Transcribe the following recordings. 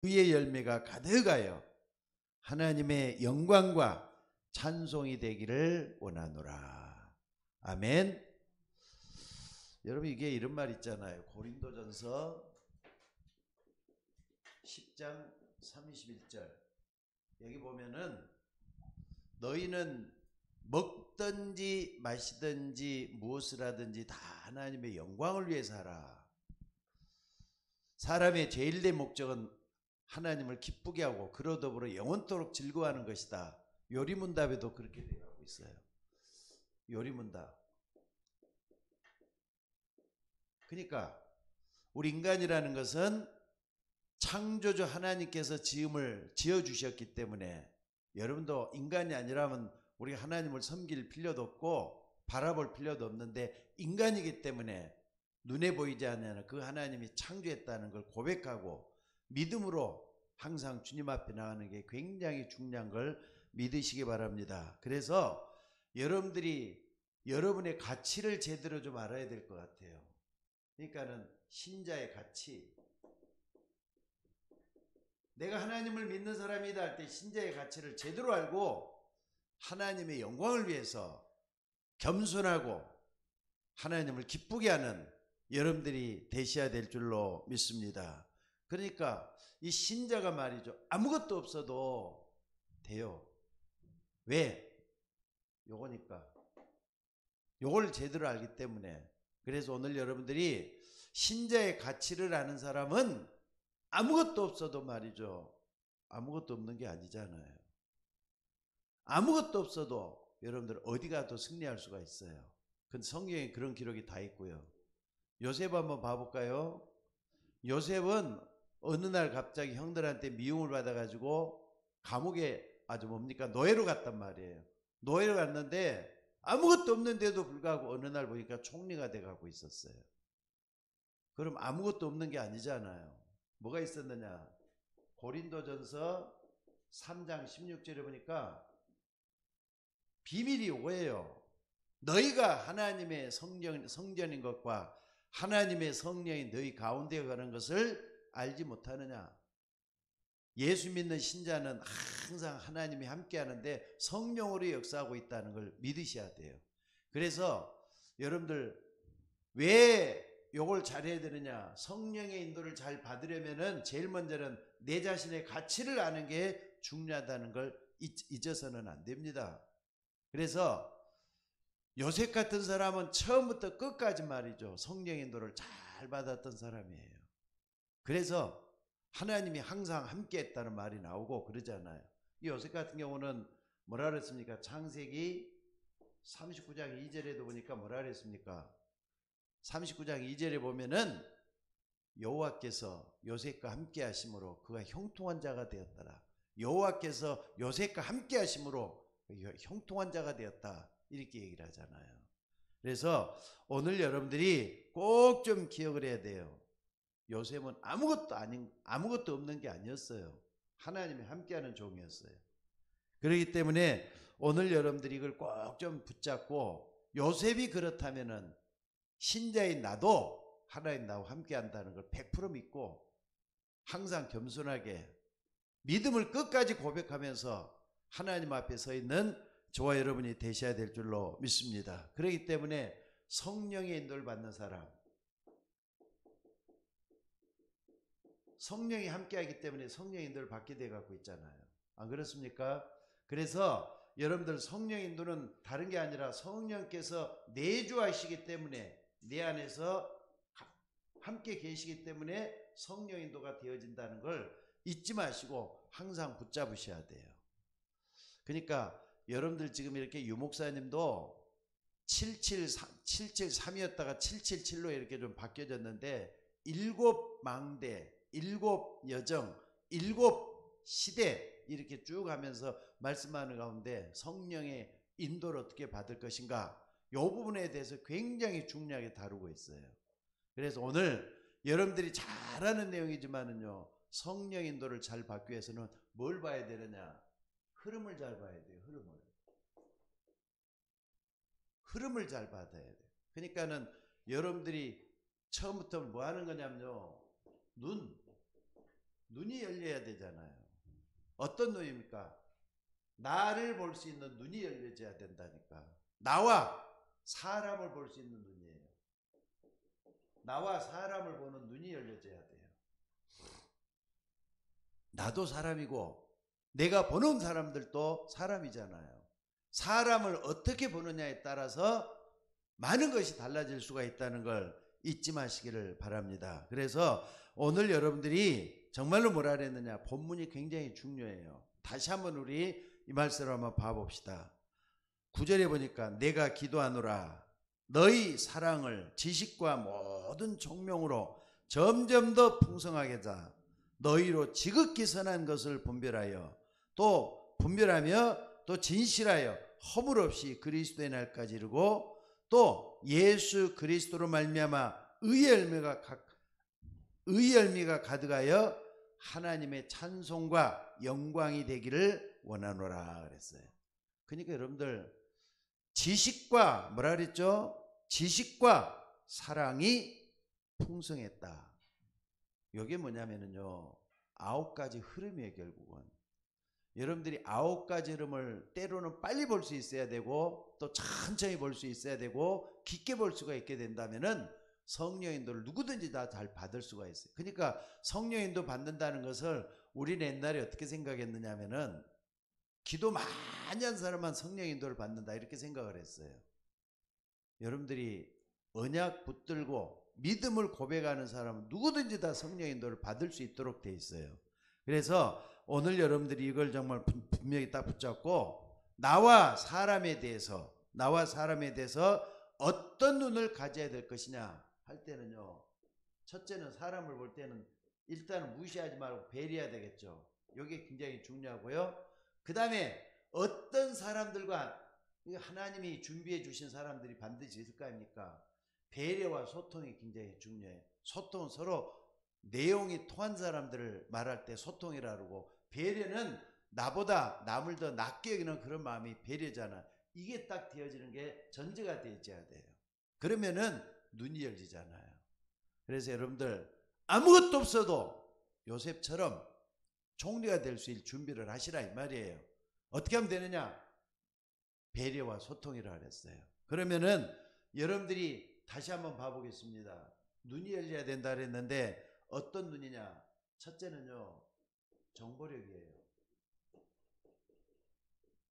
그의 열매가 가득하여 하나님의 영광과 찬송이 되기를 원하노라. 아멘. 여러분, 이게 이런 말 있잖아요. 고린도전서 10장 31절 여기 보면은 너희는 먹든지 마시든지 무엇을 하든지 다 하나님의 영광을 위해서 하라. 사람의 제일된 목적은 하나님을 기쁘게 하고 그로 더불어 영원토록 즐거워하는 것이다. 요리문답에도 그렇게 되어가고 있어요. 요리문답. 그러니까 우리 인간이라는 것은 창조주 하나님께서 지음을 지어주셨기 때문에 여러분도 인간이 아니라면 우리 하나님을 섬길 필요도 없고 바라볼 필요도 없는데 인간이기 때문에 눈에 보이지 않는 그 하나님이 창조했다는 걸 고백하고 믿음으로 항상 주님 앞에 나가는 게 굉장히 중요한 걸 믿으시기 바랍니다. 그래서 여러분들이 여러분의 가치를 제대로 좀 알아야 될 것 같아요. 그러니까는 신자의 가치, 내가 하나님을 믿는 사람이다 할 때 신자의 가치를 제대로 알고 하나님의 영광을 위해서 겸손하고 하나님을 기쁘게 하는 여러분들이 되셔야 될 줄로 믿습니다. 그러니까 이 신자가 말이죠, 아무것도 없어도 돼요. 왜? 요거니까. 요걸 제대로 알기 때문에. 그래서 오늘 여러분들이 신자의 가치를 아는 사람은 아무것도 없어도 말이죠, 아무것도 없는 게 아니잖아요. 아무것도 없어도 여러분들 어디 가도 승리할 수가 있어요. 근데 성경에 그런 기록이 다 있고요. 요셉 한번 봐볼까요? 요셉은 어느 날 갑자기 형들한테 미움을 받아가지고 감옥에 아주 뭡니까 노예로 갔단 말이에요. 노예로 갔는데 아무것도 없는데도 불구하고 어느 날 보니까 총리가 돼가고 있었어요. 그럼 아무것도 없는 게 아니잖아요. 뭐가 있었느냐? 고린도전서 3장 16절에 보니까 비밀이 이거예요. 너희가 하나님의 성전인 것과 하나님의 성령이 너희 가운데 가는 것을 알지 못하느냐? 예수 믿는 신자는 항상 하나님이 함께 하는데 성령으로 역사하고 있다는 걸 믿으셔야 돼요. 그래서 여러분들 왜 요걸 잘해야 되느냐? 성령의 인도를 잘 받으려면은 제일 먼저는 내 자신의 가치를 아는 게 중요하다는 걸 잊어서는 안 됩니다. 그래서 요셉 같은 사람은 처음부터 끝까지 말이죠, 성령의 인도를 잘 받았던 사람이에요. 그래서 하나님이 항상 함께 했다는 말이 나오고 그러잖아요. 이 요셉 같은 경우는 뭐라 그랬습니까? 창세기 39장 2절에도 보니까 뭐라 그랬습니까? 39장 2절에 보면은 여호와께서 요셉과 함께 하심으로 그가 형통한 자가 되었더라. 여호와께서 요셉과 함께 하심으로 형통한 자가 되었다, 이렇게 얘기를 하잖아요. 그래서 오늘 여러분들이 꼭 좀 기억을 해야 돼요. 요셉은 아무것도 없는 게 아니었어요. 하나님이 함께하는 종이었어요. 그렇기 때문에 오늘 여러분들이 이걸 꼭 좀 붙잡고, 요셉이 그렇다면은 신자인 나도 하나님 나와 함께 한다는 걸 100% 믿고 항상 겸손하게 믿음을 끝까지 고백하면서 하나님 앞에 서 있는 저와 여러분이 되셔야 될 줄로 믿습니다. 그렇기 때문에 성령의 인도를 받는 사람, 성령이 함께하기 때문에 성령의 인도를 받게 돼 갖고 있잖아요. 안 그렇습니까? 그래서 여러분들 성령의 인도는 다른 게 아니라 성령께서 내주하시기 때문에 내 안에서 함께 계시기 때문에 성령 인도가 되어진다는 걸 잊지 마시고 항상 붙잡으셔야 돼요. 그러니까 여러분들 지금 이렇게 유목사님도 773이었다가 777로 이렇게 좀 바뀌어졌는데 7망대, 7여정, 7시대 이렇게 쭉 하면서 말씀하는 가운데 성령의 인도를 어떻게 받을 것인가, 이 부분에 대해서 굉장히 중요하게 다루고 있어요. 그래서 오늘 여러분들이 잘 아는 내용이지만은요, 성령 인도를 잘 받기 위해서는 뭘 봐야 되느냐? 흐름을 잘 봐야 돼요. 흐름을 잘 받아야 돼요. 그러니까는 여러분들이 처음부터 뭐 하는 거냐면요, 눈이 열려야 되잖아요. 어떤 눈입니까? 나를 볼 수 있는 눈이 열려져야 된다니까. 나와 사람을 볼 수 있는 눈이에요. 나와 사람을 보는 눈이 열려져야 돼요. 나도 사람이고 내가 보는 사람들도 사람이잖아요. 사람을 어떻게 보느냐에 따라서 많은 것이 달라질 수가 있다는 걸 잊지 마시기를 바랍니다. 그래서 오늘 여러분들이 정말로 뭐라 그랬느냐, 본문이 굉장히 중요해요. 다시 한번 우리 이 말씀을 한번 봐봅시다. 9절에 보니까 내가 기도하노라 너희 사랑을 지식과 모든 총명으로 점점 더 풍성하게 하자. 너희로 지극히 선한 것을 분별하여 또 분별하며 또 진실하여 허물 없이 그리스도의 날까지 이르고 또 예수 그리스도로 말미암아 의의 열매가 가득하여 하나님의 찬송과 영광이 되기를 원하노라 그랬어요. 그러니까 여러분들 지식과 뭐라 그랬죠? 지식과 사랑이 풍성했다. 이게 뭐냐면요, 9가지 흐름이에요. 결국은 여러분들이 9가지 흐름을 때로는 빨리 볼 수 있어야 되고 또 천천히 볼 수 있어야 되고 깊게 볼 수가 있게 된다면은 성령 인도를 누구든지 다 잘 받을 수가 있어요. 그러니까 성령 인도 받는다는 것을 우리는 옛날에 어떻게 생각했느냐 하면은 기도 많이 한 사람만 성령 인도를 받는다 이렇게 생각을 했어요. 여러분들이 언약 붙들고 믿음을 고백하는 사람은 누구든지 다 성령 인도를 받을 수 있도록 돼 있어요. 그래서 오늘 여러분들이 이걸 정말 분명히 딱 붙잡고 나와 사람에 대해서 어떤 눈을 가져야 될 것이냐 할 때는요, 첫째는 사람을 볼 때는 일단은 무시하지 말고 배려해야 되겠죠. 이게 굉장히 중요하고요. 그 다음에 어떤 사람들과 하나님이 준비해 주신 사람들이 반드시 있을 거 아닙니까? 배려와 소통이 굉장히 중요해요. 소통은 서로 내용이 통한 사람들을 말할 때 소통이라 그러고, 배려는 나보다 남을 더 낫게 여기는 그런 마음이 배려잖아. 이게 딱 되어지는 게 전제가 되어져야 돼요. 그러면은 눈이 열리잖아요. 그래서 여러분들 아무것도 없어도 요셉처럼 총리가 될 수 있을 준비를 하시라 이 말이에요. 어떻게 하면 되느냐? 배려와 소통이라 그랬어요. 그러면은 여러분들이 다시 한번 봐보겠습니다. 눈이 열려야 된다 그랬는데 어떤 눈이냐? 첫째는요, 정보력이에요.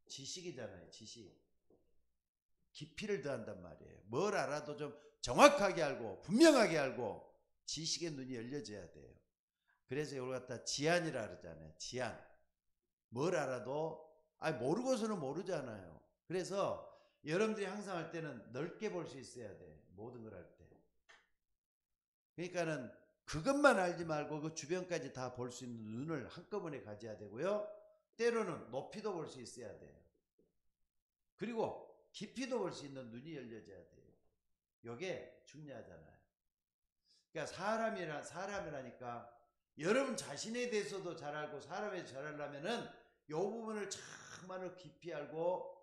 지식이잖아요. 지식. 깊이를 더한단 말이에요. 뭘 알아도 좀 정확하게 알고 분명하게 알고 지식의 눈이 열려져야 돼요. 그래서 이걸 갖다 지안이라 그러잖아요. 지안. 뭘 알아도 모르고서는 모르잖아요. 그래서 여러분들이 항상 할 때는 넓게 볼 수 있어야 돼. 모든 걸 할 때. 그러니까는 그것만 알지 말고 그 주변까지 다 볼 수 있는 눈을 한꺼번에 가져야 되고요. 때로는 높이도 볼 수 있어야 돼요. 그리고 깊이도 볼 수 있는 눈이 열려져야 돼요. 이게 중요하잖아요. 그러니까 사람이라니까 여러분 자신에 대해서도 잘 알고 사람에 대해서 잘 알려면은 이 부분을 정말로 깊이 알고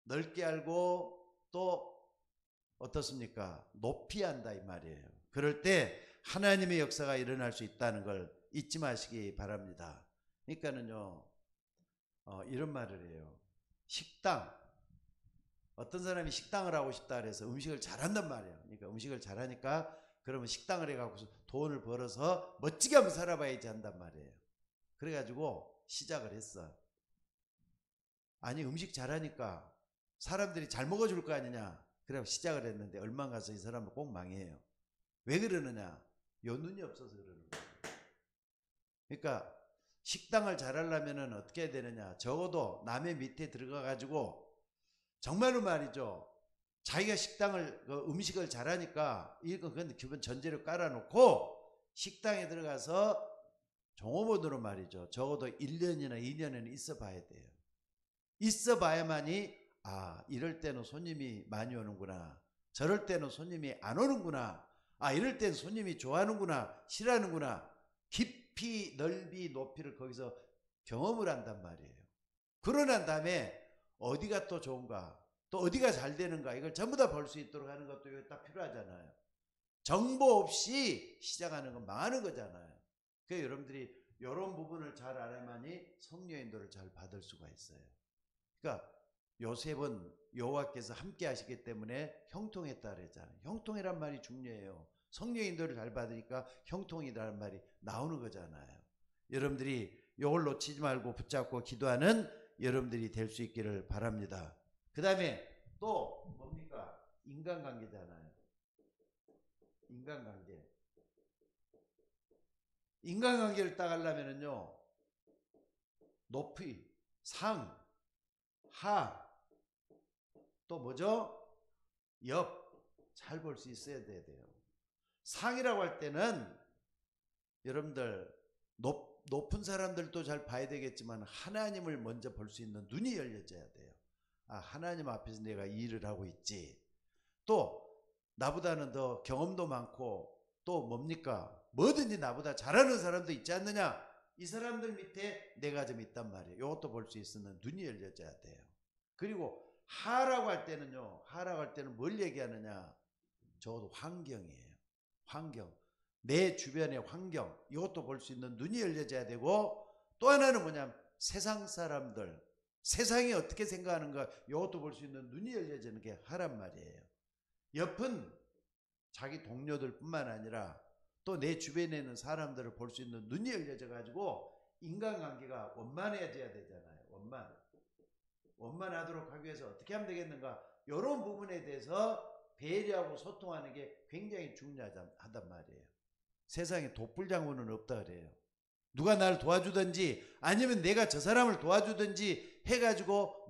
넓게 알고 또 어떻습니까? 높이 한다 이 말이에요. 그럴 때 하나님의 역사가 일어날 수 있다는 걸 잊지 마시기 바랍니다. 그러니까는요, 이런 말을 해요. 식당, 어떤 사람이 식당을 하고 싶다 그래서 음식을 잘한단 말이에요. 그러니까 음식을 잘하니까 그러면 식당을 해갖고 돈을 벌어서 멋지게 한번 살아봐야지 한단 말이에요. 그래가지고 시작을 했어. 아니 음식 잘하니까 사람들이 잘 먹어줄 거 아니냐. 그래서 시작을 했는데 얼마 가서 이 사람은 꼭 망해요. 왜 그러느냐? 요 눈이 없어서 그러는 거예요. 그러니까 식당을 잘하려면 어떻게 해야 되느냐? 적어도 남의 밑에 들어가가지고 정말로 말이죠. 자기가 음식을 잘하니까 이건 기본 전제를 깔아놓고 식당에 들어가서 종업원으로 말이죠. 적어도 1년이나 2년은 있어 봐야 돼요. 있어 봐야만이 이럴 때는 손님이 많이 오는구나. 저럴 때는 손님이 안 오는구나. 이럴 때는 손님이 좋아하는구나. 싫어하는구나. 깊이 넓이 높이를 거기서 경험을 한단 말이에요. 그러고 난 다음에 어디가 또 좋은가, 또 어디가 잘 되는가, 이걸 전부 다 볼 수 있도록 하는 것도 이거 딱 필요하잖아요. 정보 없이 시작하는 건 망하는 거잖아요. 그래서 여러분들이 이런 부분을 잘 알아야만이 성령 인도를 잘 받을 수가 있어요. 그러니까 요셉은 여호와께서 함께 하시기 때문에 형통했다 그랬잖아요. 형통이란 말이 중요해요. 성령 인도를 잘 받으니까 형통이라는 말이 나오는 거잖아요. 여러분들이 이걸 놓치지 말고 붙잡고 기도하는 여러분들이 될 수 있기를 바랍니다. 그 다음에 또 뭡니까? 인간관계잖아요. 인간관계. 인간관계를 딱 하려면은요, 높이, 상, 하, 또 뭐죠? 옆, 잘 볼 수 있어야 돼요. 상이라고 할 때는 여러분들 높은 사람들도 잘 봐야 되겠지만 하나님을 먼저 볼 수 있는 눈이 열려져야 돼요. 아, 하나님 앞에서 내가 이 일을 하고 있지. 또 나보다는 더 경험도 많고 또 뭡니까? 뭐든지 나보다 잘하는 사람도 있지 않느냐? 이 사람들 밑에 내가 좀 있단 말이에요. 이것도 볼 수 있는 눈이 열려져야 돼요. 그리고 하라고 할 때는요. 하라고 할 때는 뭘 얘기하느냐? 적어도 환경이에요. 환경. 내 주변의 환경. 이것도 볼 수 있는 눈이 열려져야 되고 또 하나는 뭐냐면 세상 사람들. 세상이 어떻게 생각하는가. 이것도 볼 수 있는 눈이 열려지는 게 하란 말이에요. 옆은 자기 동료들 뿐만 아니라 또 내 주변에 있는 사람들을 볼 수 있는 눈이 열려져 가지고 인간관계가 원만해져야 되잖아요. 원만하도록 하기 위해서 어떻게 하면 되겠는가? 이런 부분에 대해서 배려하고 소통하는 게 굉장히 중요하단 말이에요. 세상에 독불장군은 없다 그래요. 누가 나를 도와주든지 아니면 내가 저 사람을 도와주든지 해가지고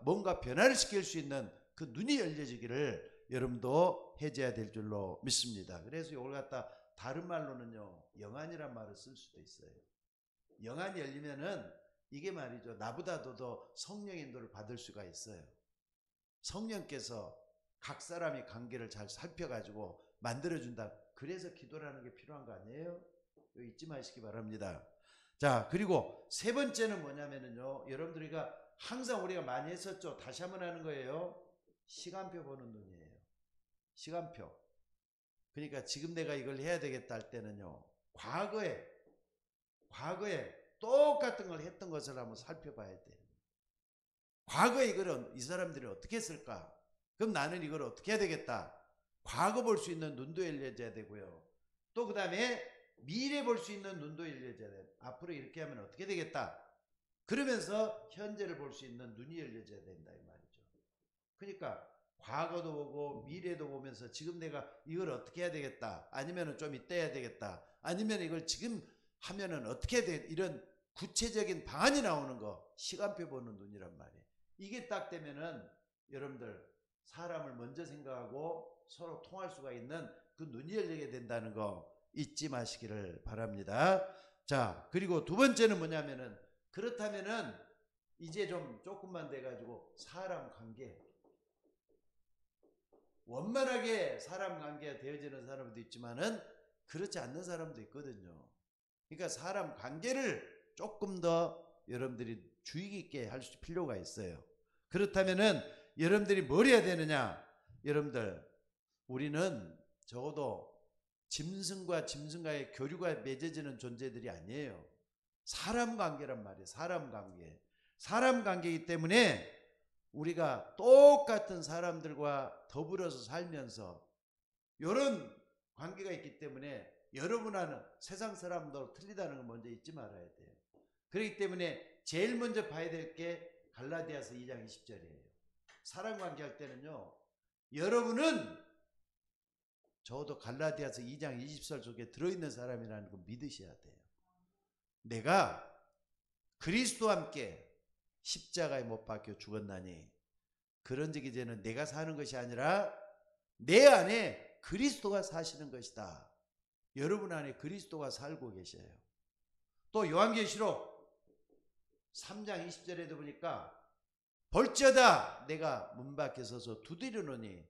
뭔가 변화를 시킬 수 있는 그 눈이 열려지기를 여러분도 해줘야 될 줄로 믿습니다. 그래서 이걸 갖다 다른 말로는요, 영안이란 말을 쓸 수도 있어요. 영안이 열리면은 이게 말이죠. 나보다도 더 성령 인도를 받을 수가 있어요. 성령께서 각 사람의 관계를 잘 살펴가지고 만들어준다. 그래서 기도라는 게 필요한 거 아니에요? 이거 잊지 마시기 바랍니다. 자, 그리고 세 번째는 뭐냐면은요, 여러분들이가 항상 우리가 많이 했었죠. 다시 한번 하는 거예요. 시간표 보는 눈이에요. 시간표. 그러니까 지금 내가 이걸 해야 되겠다 할 때는요, 과거에 똑같은 걸 했던 것을 한번 살펴봐야 돼요. 과거에 이거를 이 사람들이 어떻게 했을까? 그럼 나는 이걸 어떻게 해야 되겠다? 과거 볼 수 있는 눈도 열려져야 되고요. 또 그 다음에 미래 볼 수 있는 눈도 열려져야 돼요. 앞으로 이렇게 하면 어떻게 되겠다? 그러면서 현재를 볼 수 있는 눈이 열려져야 된다 이 말이죠. 그러니까 과거도 보고 미래도 보면서 지금 내가 이걸 어떻게 해야 되겠다. 아니면 좀 이따 해야 되겠다. 아니면 이걸 지금 하면은 어떻게 돼? 이런 구체적인 방안이 나오는 거. 시간표 보는 눈이란 말이에요. 이게 딱 되면은 여러분들 사람을 먼저 생각하고 서로 통할 수가 있는 그 눈이 열리게 된다는 거 잊지 마시기를 바랍니다. 자, 그리고 두 번째는 뭐냐면은 그렇다면은 이제 좀 조금만 돼가지고 사람 관계. 원만하게 사람 관계가 되어지는 사람도 있지만은 그렇지 않는 사람도 있거든요. 그러니까 사람 관계를 조금 더 여러분들이 주의 깊게 할 필요가 있어요. 그렇다면은 여러분들이 뭘 해야 되느냐? 여러분들, 우리는 적어도 짐승과 짐승과의 교류가 맺어지는 존재들이 아니에요. 사람 관계란 말이에요. 사람 관계. 사람 관계이기 때문에 우리가 똑같은 사람들과 더불어서 살면서 이런 관계가 있기 때문에 여러분하는 세상 사람도 틀리다는 걸 먼저 잊지 말아야 돼요. 그렇기 때문에 제일 먼저 봐야 될 게 갈라디아서 2장 20절이에요. 사람 관계할 때는요, 여러분은 적어도 갈라디아서 2장 20절 속에 들어있는 사람이라는 걸 믿으셔야 돼요. 내가 그리스도와 함께 십자가에 못 박혀 죽었나니 그런즉 이제는 내가 사는 것이 아니라 내 안에 그리스도가 사시는 것이다. 여러분 안에 그리스도가 살고 계셔요. 또 요한계시록 3장 20절에도 보니까 볼지어다 내가 문 밖에 서서 두드리노니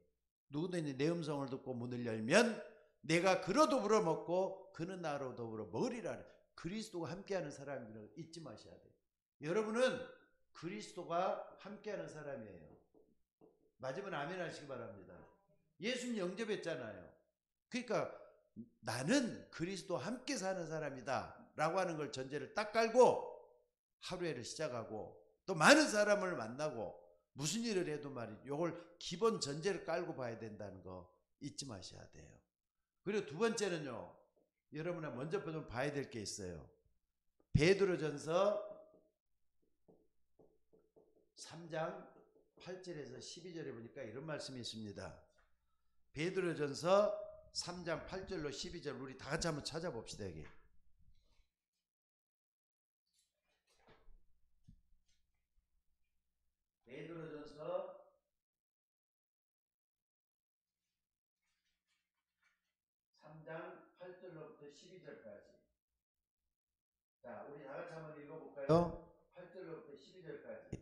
누구든지 내 음성을 듣고 문을 열면 내가 그로 더불어 먹고 그는 나로 더불어 먹으리라. 그리스도가 함께하는 사람이라고 잊지 마셔야 돼요. 여러분은 그리스도가 함께하는 사람이에요. 맞으면 아멘 하시기 바랍니다. 예수님 영접했잖아요. 그러니까 나는 그리스도와 함께 사는 사람이다 라고 하는 걸 전제를 딱 깔고 하루를 시작하고 또 많은 사람을 만나고 무슨 일을 해도 말이죠. 이걸 기본 전제를 깔고 봐야 된다는 거 잊지 마셔야 돼요. 그리고 두 번째는요. 여러분이 먼저 좀 봐야 될 게 있어요. 베드로전서 3장 8절에서 12절에 보니까 이런 말씀이 있습니다. 베드로전서 3장 8절로 12절 우리 다 같이 한번 찾아봅시다. 여기. 베드로전서 3장 8절로부터 12절까지. 자, 우리 다 같이 한번 읽어볼까요? 8절로부터 12절까지.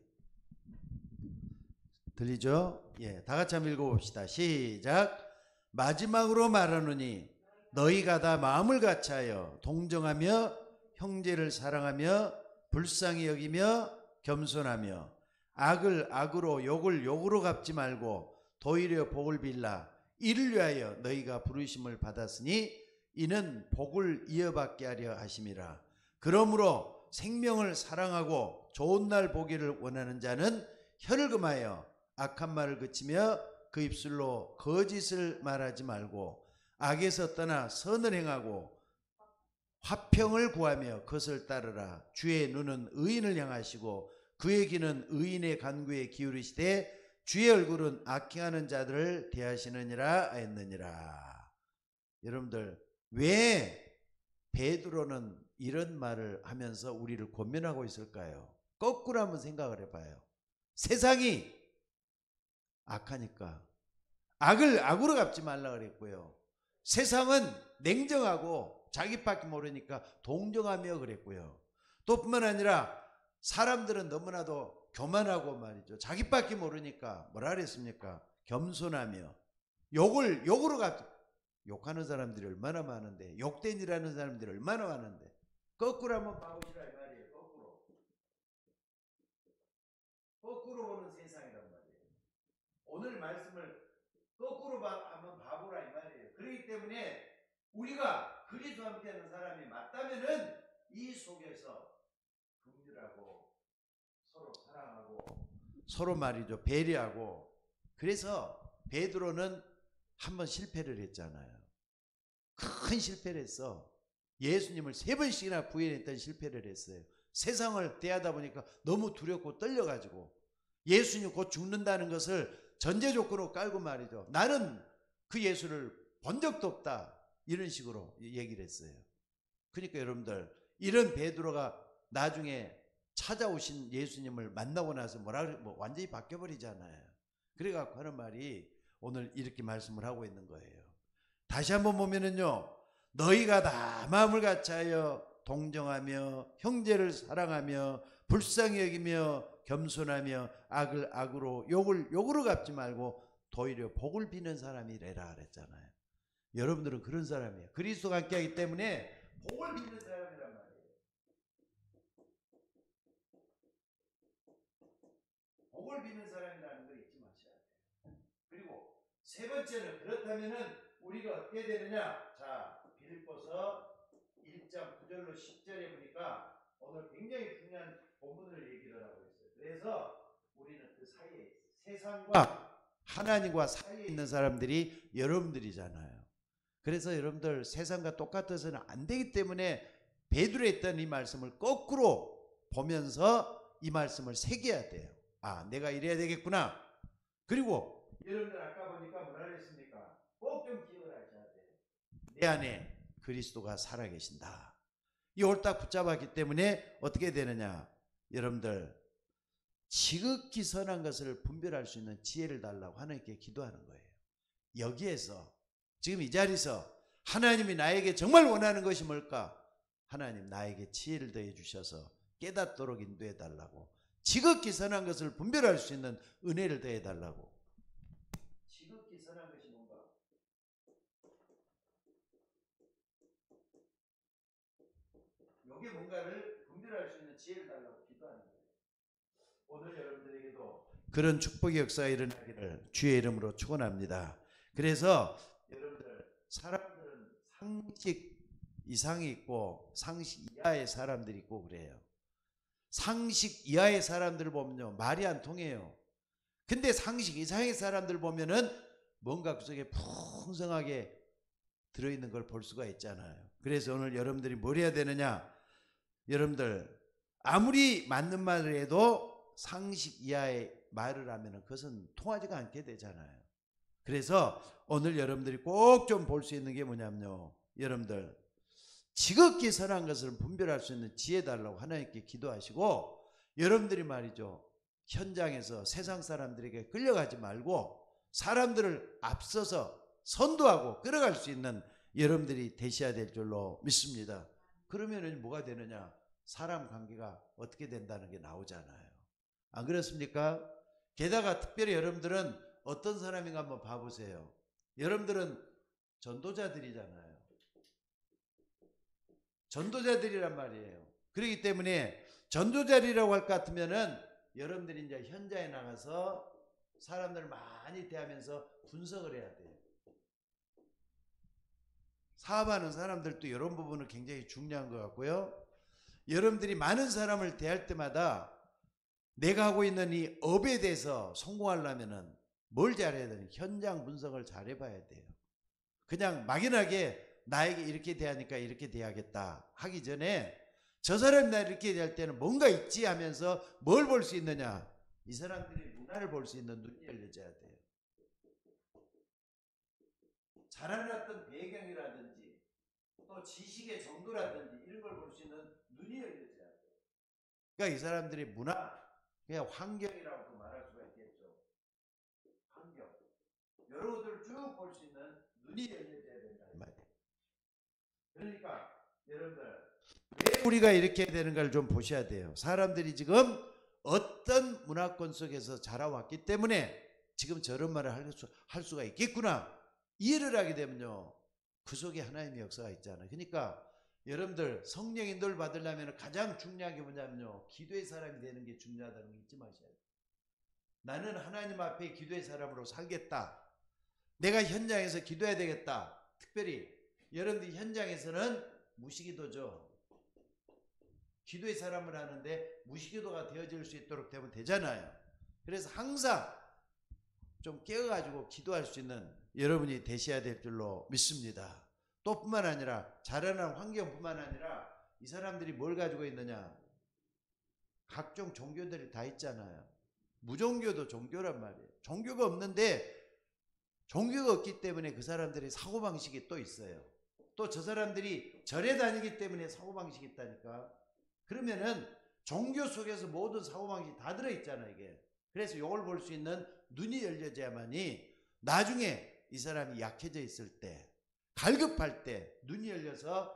들리죠? 예, 다 같이 한번 읽어봅시다. 시작. 마지막으로 말하노니 너희가 다 마음을 같이하여 동정하며 형제를 사랑하며 불쌍히 여기며 겸손하며 악을 악으로 욕을 욕으로 갚지 말고 도리어 복을 빌라. 이를 위하여 너희가 부르심을 받았으니 이는 복을 이어받게 하려 하심이라. 그러므로 생명을 사랑하고 좋은 날 보기를 원하는 자는 혀를 금하여 악한 말을 그치며 그 입술로 거짓을 말하지 말고 악에서 떠나 선을 행하고 화평을 구하며 그것을 따르라. 주의 눈은 의인을 향하시고 그의 귀는 의인의 간구에 기울이시되 주의 얼굴은 악행하는 자들을 대하시느니라 했느니라. 여러분들 왜 베드로는 이런 말을 하면서 우리를 권면하고 있을까요? 거꾸로 한번 생각을 해봐요. 세상이 악하니까 악을 악으로 갚지 말라 그랬고요. 세상은 냉정하고 자기밖에 모르니까 동정하며 그랬고요. 또 뿐만 아니라 사람들은 너무나도 교만하고 말이죠. 자기밖에 모르니까 뭐라 그랬습니까? 겸손하며 욕을 욕으로 갚지. 욕하는 사람들이 얼마나 많은데, 욕된이라는 사람들이 얼마나 많은데, 거꾸로 한번 봐보시라 이 말이에요. 거꾸로 보는 세상이란 말이에요. 오늘 말씀을 거꾸로 한번 봐보라 이 말이에요. 그렇기 때문에 우리가 그리스도와 함께하는 사람이 맞다면은 이 속에서 긍휼하고 서로 사랑하고 서로 말이죠 배려하고. 그래서 베드로는 한번 실패를 했잖아요. 큰 실패를 했어. 예수님을 3번씩이나 부인했던 실패를 했어요. 세상을 대하다 보니까 너무 두렵고 떨려가지고 예수님 곧 죽는다는 것을 전제 조건으로 깔고 말이죠. 나는 그 예수를 본 적도 없다. 이런 식으로 얘기를 했어요. 그러니까 여러분들 이런 베드로가 나중에 찾아오신 예수님을 만나고 나서 완전히 바뀌어버리잖아요. 그래갖고 하는 말이 오늘 이렇게 말씀을 하고 있는 거예요. 다시 한번 보면은요. 너희가 다 마음을 같이하여 동정하며 형제를 사랑하며 불쌍히 여기며 겸손하며 악을 악으로 욕을 욕으로 갚지 말고 도리어 복을 비는 사람이래라 그랬잖아요. 여러분들은 그런 사람이에요. 그리스도가 함께하기 때문에 복을 비는 사람이란 말이에요. 복을 비는 사람이라는 걸 잊지 마셔야 돼요. 그리고 세 번째는 그렇다면은 우리가 어떻게 되느냐? 자, 빌립보서 1장 9절로 10절에 보니까 오늘 굉장히 중요한 본문을 얘기를 하고 있어요. 그래서 우리는 그 사이에 세상과 하나님과 사이에 있는 사람들이 여러분들이잖아요. 그래서 여러분들 세상과 똑같아서는 안 되기 때문에 베드로에 했던 이 말씀을 거꾸로 보면서 이 말씀을 새겨야 돼요. 아, 내가 이래야 되겠구나. 그리고 여러분들 아까 보니까 뭐라 그랬습니까? 꼭 좀 기억을 하셔야 돼요. 내 안에 그리스도가 살아계신다. 이걸 딱 붙잡았기 때문에 어떻게 되느냐? 여러분들 지극히 선한 것을 분별할 수 있는 지혜를 달라고 하나님께 기도하는 거예요. 여기에서 지금 이 자리에서 하나님이 나에게 정말 원하는 것이 뭘까? 하나님 나에게 지혜를 더해 주셔서 깨닫도록 인도해 달라고. 지극히 선한 것을 분별할 수 있는 은혜를 더해 달라고. 지극히 선한 것이 뭔가? 여기 뭔가를 분별할 수 있는 지혜를 달라고 기도하는 거예요. 오늘 여러분들에게도 그런 축복의 역사가 일어나기를 주의 이름으로 축원합니다. 그래서 여러분들 사람들은 상식 이상이 있고 상식 이하의 사람들이 있고 그래요. 상식 이하의 사람들을 보면요, 말이 안 통해요. 근데 상식 이상의 사람들 보면은 뭔가 그 속에 풍성하게 들어있는 걸 볼 수가 있잖아요. 그래서 오늘 여러분들이 뭘 해야 되느냐? 여러분들 아무리 맞는 말을 해도 상식 이하의 말을 하면 그것은 통하지가 않게 되잖아요. 그래서 오늘 여러분들이 꼭 좀 볼 수 있는 게 뭐냐면요, 여러분들 지극히 선한 것을 분별할 수 있는 지혜 달라고 하나님께 기도하시고, 여러분들이 말이죠, 현장에서 세상 사람들에게 끌려가지 말고 사람들을 앞서서 선도하고 끌어갈 수 있는 여러분들이 되셔야 될 줄로 믿습니다. 그러면은 뭐가 되느냐? 사람 관계가 어떻게 된다는 게 나오잖아요. 안 그렇습니까? 게다가 특별히 여러분들은 어떤 사람인가 한번 봐보세요. 여러분들은 전도자들이잖아요. 전도자들이란 말이에요. 그렇기 때문에 전도자들이라고 할 것 같으면은 여러분들이 이제 현장에 나가서 사람들을 많이 대하면서 분석을 해야 돼요. 사업하는 사람들도 이런 부분은 굉장히 중요한 것 같고요. 여러분들이 많은 사람을 대할 때마다 내가 하고 있는 이 업에 대해서 성공하려면은 뭘 잘해야 되는? 현장 분석을 잘 해봐야 돼요. 그냥 막연하게 나에게 이렇게 대하니까 이렇게 대하겠다 하기 전에 저 사람이 나 이렇게 대할 때는 뭔가 있지 하면서 뭘 볼 수 있느냐? 이 사람들의 문화를 볼 수 있는 눈이 열려져야 돼요. 자라났던 배경이라든지 또 지식의 정도라든지 이런 걸 볼 수 있는 눈이 열려져야 돼요. 그러니까 이 사람들의 문화, 그냥 환경이라고 말할 수가 있겠죠. 환경. 여러 것들을 쭉 볼 수 있는 눈이 열려져야 된다 이 말이에요. 그러니까 여러분들 왜 우리가 이렇게 되는가를 좀 보셔야 돼요. 사람들이 지금 어떤 문화권 속에서 자라왔기 때문에 지금 저런 말을 할 수가 있겠구나 이해를 하게 되면요, 그 속에 하나님의 역사가 있잖아요. 그러니까 여러분들 성령 인도를 받으려면 가장 중요한 게 뭐냐면요, 기도의 사람이 되는 게 중요하다는 거 잊지 마셔야 돼요. 나는 하나님 앞에 기도의 사람으로 살겠다. 내가 현장에서 기도해야 되겠다. 특별히 여러분들 현장에서는 무시기도죠. 기도의 사람을 하는데 무시기도가 되어질 수 있도록 되면 되잖아요. 그래서 항상 좀 깨어가지고 기도할 수 있는 여러분이 되셔야 될 줄로 믿습니다. 또 뿐만 아니라 자라난 환경뿐만 아니라 이 사람들이 뭘 가지고 있느냐? 각종 종교들이 다 있잖아요. 무종교도 종교란 말이에요. 종교가 없는데 종교가 없기 때문에 그 사람들의 사고방식이 또 있어요. 또 저 사람들이 절에 다니기 때문에 사고방식이 있다니까. 그러면은 종교 속에서 모든 사고방식이 다 들어있잖아요 이게. 그래서 이걸 볼 수 있는 눈이 열려져야만이 나중에 이 사람이 약해져 있을 때, 갈급할 때 눈이 열려서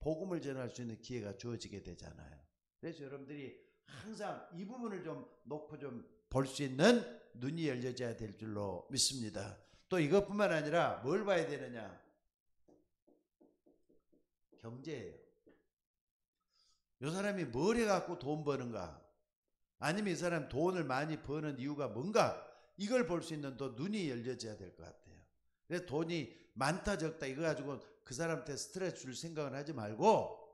복음을 전할 수 있는 기회가 주어지게 되잖아요. 그래서 여러분들이 항상 이 부분을 좀 놓고 좀 볼 수 있는 눈이 열려져야 될 줄로 믿습니다. 또 이것뿐만 아니라 뭘 봐야 되느냐? 경제예요. 이 사람이 뭘 해갖고 돈 버는가? 아니면 이 사람이 돈을 많이 버는 이유가 뭔가? 이걸 볼 수 있는 또 눈이 열려져야 될 것 같아요. 그래서 돈이 많다 적다 이거 가지고 그 사람한테 스트레스 줄 생각을 하지 말고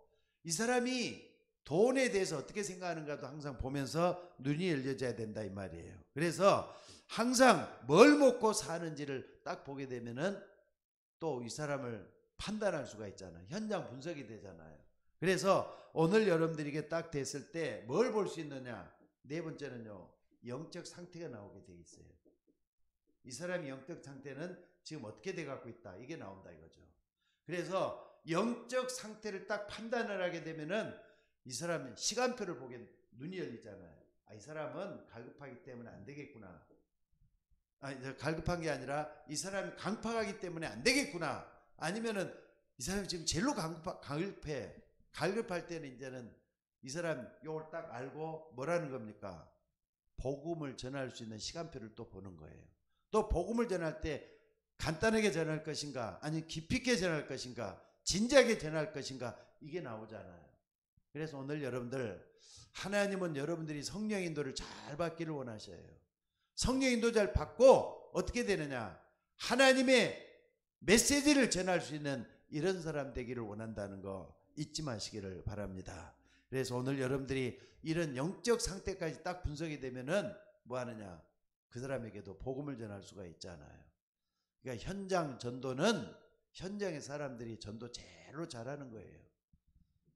이 사람이 돈에 대해서 어떻게 생각하는가도 항상 보면서 눈이 열려져야 된다 이 말이에요. 그래서 항상 뭘 먹고 사는지를 딱 보게 되면은 또 이 사람을 판단할 수가 있잖아요. 현장 분석이 되잖아요. 그래서 오늘 여러분들에게 딱 됐을 때 뭘 볼 수 있느냐? 네 번째는요, 영적 상태가 나오게 돼 있어요. 이 사람의 영적 상태는 지금 어떻게 돼 갖고 있다 이게 나온다 이거죠. 그래서 영적 상태를 딱 판단을 하게 되면은 이 사람은 시간표를 보게 눈이 열리잖아요. 이 사람은 갈급하기 때문에 안 되겠구나. 갈급한 게 아니라 이 사람이 강팍하기 때문에 안 되겠구나. 아니면은 이 사람이 지금 제일로 갈급해. 갈급할 때는 이제는 이 사람 요걸 딱 알고 뭐라는 겁니까? 복음을 전할 수 있는 시간표를 또 보는 거예요. 또 복음을 전할 때 간단하게 전할 것인가, 아니면 깊이 있게 전할 것인가, 진지하게 전할 것인가, 이게 나오잖아요. 그래서 오늘 여러분들, 하나님은 여러분들이 성령 인도를 잘 받기를 원하셔요. 성령 인도 잘 받고 어떻게 되느냐? 하나님의 메시지를 전할 수 있는 이런 사람 되기를 원한다는 거 잊지 마시기를 바랍니다. 그래서 오늘 여러분들이 이런 영적 상태까지 딱 분석이 되면은 뭐 하느냐? 그 사람에게도 복음을 전할 수가 있잖아요. 그러니까 현장 전도는 현장의 사람들이 전도 제일로 잘하는 거예요.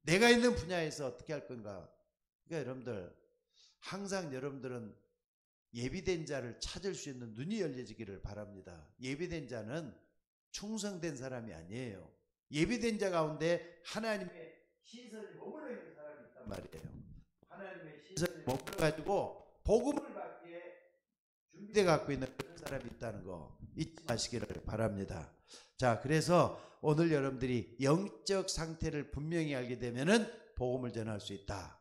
내가 있는 분야에서 어떻게 할 건가? 그러니까 여러분들 항상 여러분들은 예비된 자를 찾을 수 있는 눈이 열려지기를 바랍니다. 예비된 자는 충성된 사람이 아니에요. 예비된 자 가운데 하나님의 시선이 머물러 있는 사람이 있단 말이에요. 하나님의 시선이 머물러 가지고 복음을 받기에 준비돼 갖고 있는 그런 사람이 있다는 거 잊지 마시기를 바랍니다. 자, 그래서 오늘 여러분들이 영적 상태를 분명히 알게 되면은 복음을 전할 수 있다.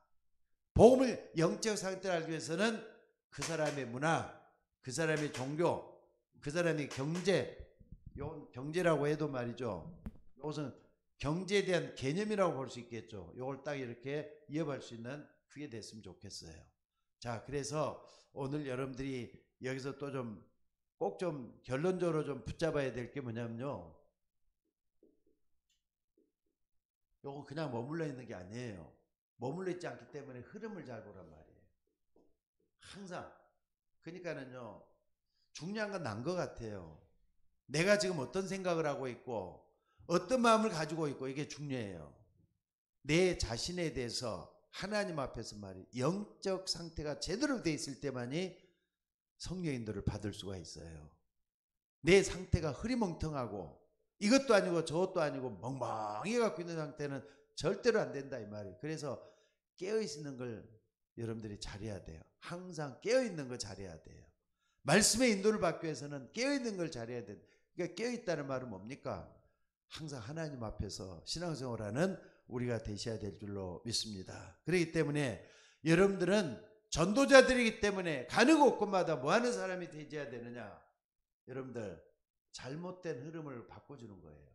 복음을 영적 상태를 알기 위해서는 그 사람의 문화, 그 사람의 종교, 그 사람의 경제, 요 경제라고 해도 말이죠. 이것은 경제에 대한 개념이라고 볼 수 있겠죠. 이걸 딱 이렇게 이어갈 수 있는 그게 됐으면 좋겠어요. 자, 그래서 오늘 여러분들이 여기서 또 좀 꼭 좀 결론적으로 좀 붙잡아야 될 게 뭐냐면요. 요거 그냥 머물러 있는 게 아니에요. 머물러 있지 않기 때문에 흐름을 잘 보란 말이에요. 항상. 그러니까는요, 중요한 건 난 것 같아요. 내가 지금 어떤 생각을 하고 있고 어떤 마음을 가지고 있고 이게 중요해요. 내 자신에 대해서 하나님 앞에서 말이 영적 상태가 제대로 돼 있을 때만이 성령 인도를 받을 수가 있어요. 내 상태가 흐리멍텅하고 이것도 아니고 저것도 아니고 멍멍해 갖고 있는 상태는 절대로 안 된다 이 말이에요. 그래서 깨어있는 걸 여러분들이 잘해야 돼요. 항상 깨어있는 걸 잘해야 돼요. 말씀의 인도를 받기 위해서는 깨어있는 걸 잘해야 돼요. 그러니까 깨어있다는 말은 뭡니까? 항상 하나님 앞에서 신앙생활하는 우리가 되셔야 될 줄로 믿습니다. 그렇기 때문에 여러분들은 전도자들이기 때문에 가는 곳곳마다 뭐하는 사람이 되셔야 되느냐? 여러분들 잘못된 흐름을 바꿔주는 거예요.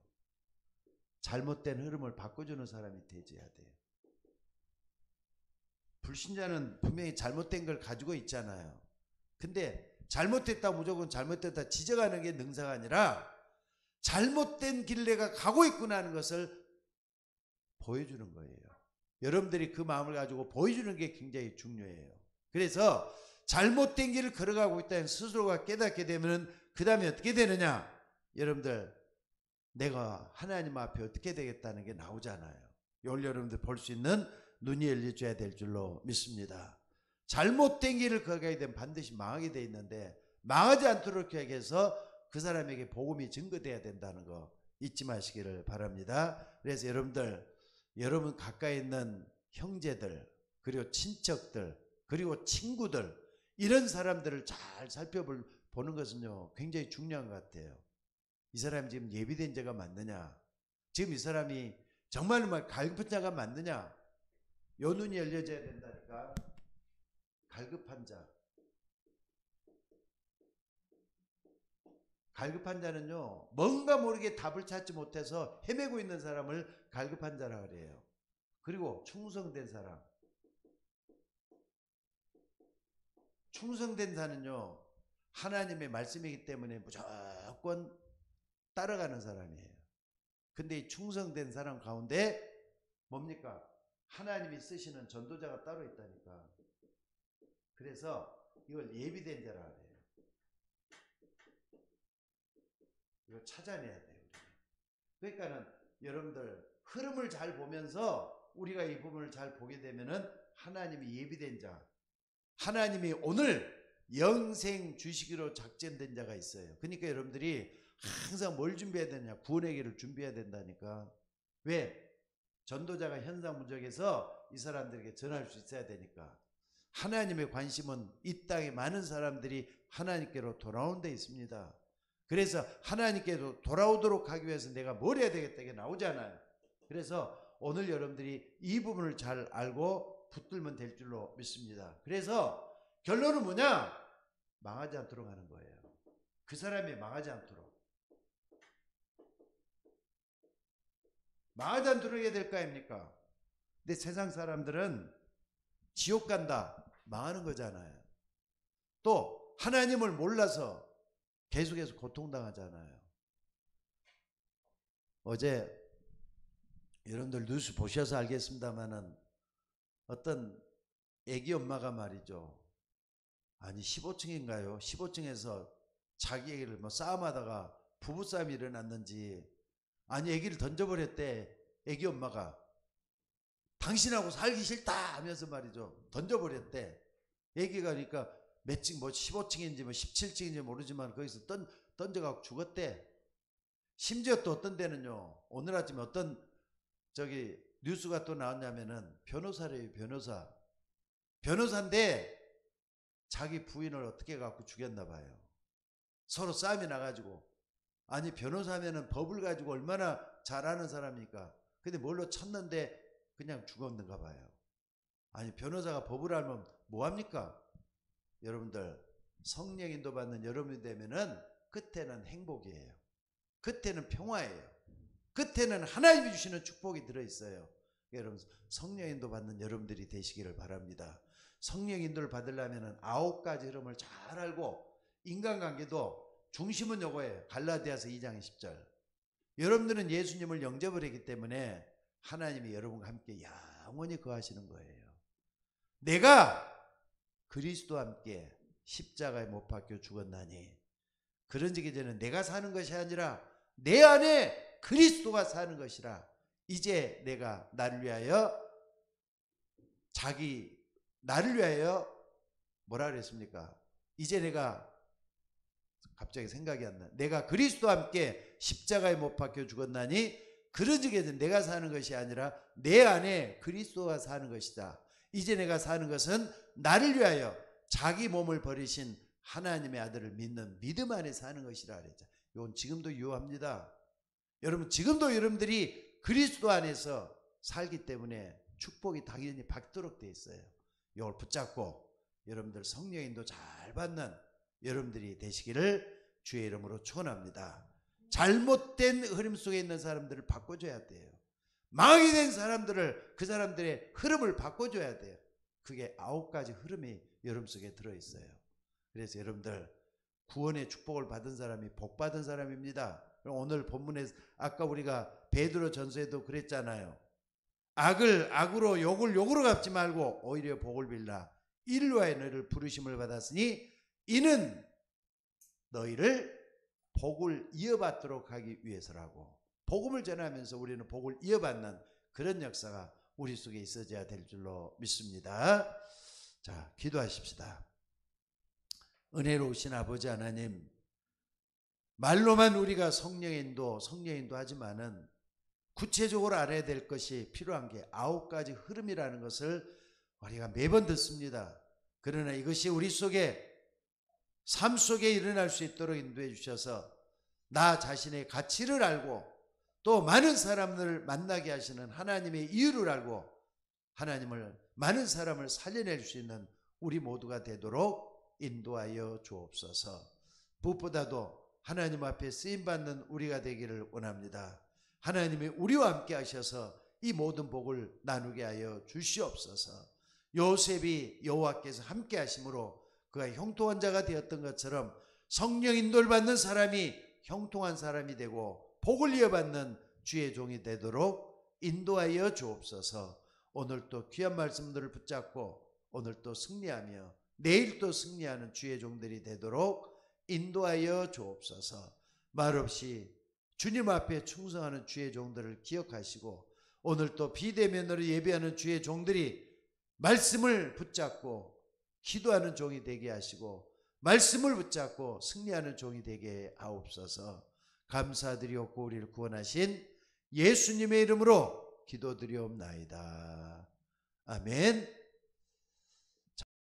잘못된 흐름을 바꿔주는 사람이 되셔야 돼요. 불신자는 분명히 잘못된 걸 가지고 있잖아요. 근데 잘못됐다 무조건 잘못됐다 지적하는 게 능사가 아니라 잘못된 길 내가 가고 있구나 하는 것을 보여주는 거예요. 여러분들이 그 마음을 가지고 보여주는 게 굉장히 중요해요. 그래서 잘못된 길을 걸어가고 있다는 스스로가 깨닫게 되면 그 다음에 어떻게 되느냐? 여러분들 내가 하나님 앞에 어떻게 되겠다는 게 나오잖아요. 이걸 여러분들 볼 수 있는 눈이 열려줘야 될 줄로 믿습니다. 잘못된 길을 걸어가게 되면 반드시 망하게 돼 있는데 망하지 않도록 하기 위해서 그 사람에게 복음이 증거돼야 된다는 거 잊지 마시기를 바랍니다. 그래서 여러분 가까이 있는 형제들 그리고 친척들 그리고 친구들 이런 사람들을 잘 살펴보는 것은요 굉장히 중요한 것 같아요. 이 사람이 지금 예비된 자가 맞느냐, 지금 이 사람이 정말 갈급한 자가 맞느냐, 요 눈이 열려져야 된다니까. 갈급한 자, 갈급한 자는요 뭔가 모르게 답을 찾지 못해서 헤매고 있는 사람을 갈급한 자라 그래요. 그리고 충성된 사람, 충성된 자는요 하나님의 말씀이기 때문에 무조건 따라가는 사람이에요. 근데 이 충성된 사람 가운데 뭡니까? 하나님이 쓰시는 전도자가 따로 있다니까. 그래서 이걸 예비된 자라 그래요. 이거 찾아내야 돼요. 그러니까는 여러분들 흐름을 잘 보면서 우리가 이 부분을 잘 보게 되면은 하나님이 예비된 자, 하나님이 오늘 영생 주시기로 작정된 자가 있어요. 그러니까 여러분들이 항상 뭘 준비해야 되냐? 구원의 길을 준비해야 된다니까. 왜? 전도자가 현상무적에서 이 사람들에게 전할 수 있어야 되니까. 하나님의 관심은 이 땅에 많은 사람들이 하나님께로 돌아오는 데 있습니다. 그래서 하나님께로 돌아오도록 하기 위해서 내가 뭘 해야 되겠다 이게 나오잖아요. 그래서 오늘 여러분들이 이 부분을 잘 알고 붙들면 될 줄로 믿습니다. 그래서 결론은 뭐냐? 망하지 않도록 하는 거예요. 그 사람이 망하지 않도록. 망하지 않도록 해야 될 거 아닙니까? 근데 세상 사람들은 지옥 간다 망하는 거잖아요. 또 하나님을 몰라서 계속해서 고통당하잖아요. 어제 여러분들 뉴스 보셔서 알겠습니다만은 어떤 애기 엄마가 말이죠. 아니 15층인가요? 15층에서 자기 애기를 뭐 싸움하다가 부부싸움이 일어났는지 아니 애기를 던져버렸대. 애기 엄마가 당신하고 살기 싫다 하면서 말이죠. 던져버렸대. 애기가 그러니까 몇 층 뭐 15층인지 뭐 17층인지 모르지만 거기서 던져갖고 죽었대. 심지어 또 어떤 데는요. 오늘 아침에 어떤 저기 뉴스가 또 나왔냐면은 변호사래요. 변호사인데 자기 부인을 어떻게 갖고 죽였나 봐요. 서로 싸움이 나가지고. 아니 변호사면은 법을 가지고 얼마나 잘 아는 사람입니까? 근데 뭘로 쳤는데 그냥 죽었는가 봐요. 아니 변호사가 법을 알면 뭐합니까? 여러분들 성령 인도 받는 여러분이 되면은 끝에는 행복이에요. 끝에는 평화예요. 끝에는 하나님이 주시는 축복이 들어있어요. 여러분 성령 인도 받는 여러분들이 되시기를 바랍니다. 성령 인도를 받으려면 9가지 흐름을 잘 알고 인간관계도 중심은 요거예요. 갈라디아서 2장 10절. 여러분들은 예수님을 영접을 했기 때문에 하나님이 여러분과 함께 영원히 거하시는 거예요. 내가 그리스도와 함께 십자가에 못 박혀 죽었나니 그런즉 이제는 내가 사는 것이 아니라 내 안에 그리스도가 사는 것이라. 이제 내가 나를 위하여 뭐라 그랬습니까? 이제 내가 갑자기 생각이 안 나. 내가 그리스도와 함께 십자가에 못 박혀 죽었나니 그런즉 이제 내가 사는 것이 아니라 내 안에 그리스도가 사는 것이다. 이제 내가 사는 것은 나를 위하여 자기 몸을 버리신 하나님의 아들을 믿는 믿음 안에 사는 것이라 그랬죠. 이건 지금도 유효합니다. 여러분 지금도 여러분들이 그리스도 안에서 살기 때문에 축복이 당연히 받도록 되어 있어요. 이걸 붙잡고 여러분들 성령 인도 잘 받는 여러분들이 되시기를 주의 이름으로 축원합니다. 잘못된 흐름 속에 있는 사람들을 바꿔줘야 돼요. 망하게 된 사람들을 그 사람들의 흐름을 바꿔줘야 돼요. 그게 9가지 흐름이 여러분 속에 들어있어요. 그래서 여러분들 구원의 축복을 받은 사람이 복 받은 사람입니다. 오늘 본문에 아까 우리가 베드로 전서에도 그랬잖아요. 악을 악으로 욕을 욕으로 갚지 말고 오히려 복을 빌라. 이를 위하여 너희를 부르심을 받았으니 이는 너희를 복을 이어받도록 하기 위해서라고. 복음을 전하면서 우리는 복을 이어받는 그런 역사가 우리 속에 있어져야 될 줄로 믿습니다. 자, 기도하십시다. 은혜로우신 아버지 하나님, 말로만 우리가 성령의 인도 하지만은 구체적으로 알아야 될 것이 필요한 게 9가지 흐름이라는 것을 우리가 매번 듣습니다. 그러나 이것이 우리 속에 삶 속에 일어날 수 있도록 인도해 주셔서 나 자신의 가치를 알고 또 많은 사람들을 만나게 하시는 하나님의 이유를 알고 하나님을 많은 사람을 살려낼 수 있는 우리 모두가 되도록 인도하여 주옵소서. 무엇보다도 하나님 앞에 쓰임받는 우리가 되기를 원합니다. 하나님이 우리와 함께 하셔서 이 모든 복을 나누게 하여 주시옵소서. 요셉이 여호와께서 함께 하심으로 그가 형통한 자가 되었던 것처럼 성령 인도를 받는 사람이 형통한 사람이 되고 복을 이어받는 주의 종이 되도록 인도하여 주옵소서. 오늘 또 귀한 말씀들을 붙잡고 오늘 또 승리하며 내일 또 승리하는 주의 종들이 되도록 인도하여 주옵소서. 말없이 주님 앞에 충성하는 주의 종들을 기억하시고 오늘 또 비대면으로 예배하는 주의 종들이 말씀을 붙잡고 기도하는 종이 되게 하시고 말씀을 붙잡고 승리하는 종이 되게 하옵소서. 감사드리옵고 우리를 구원하신 예수님의 이름으로 기도드리옵나이다. 아멘.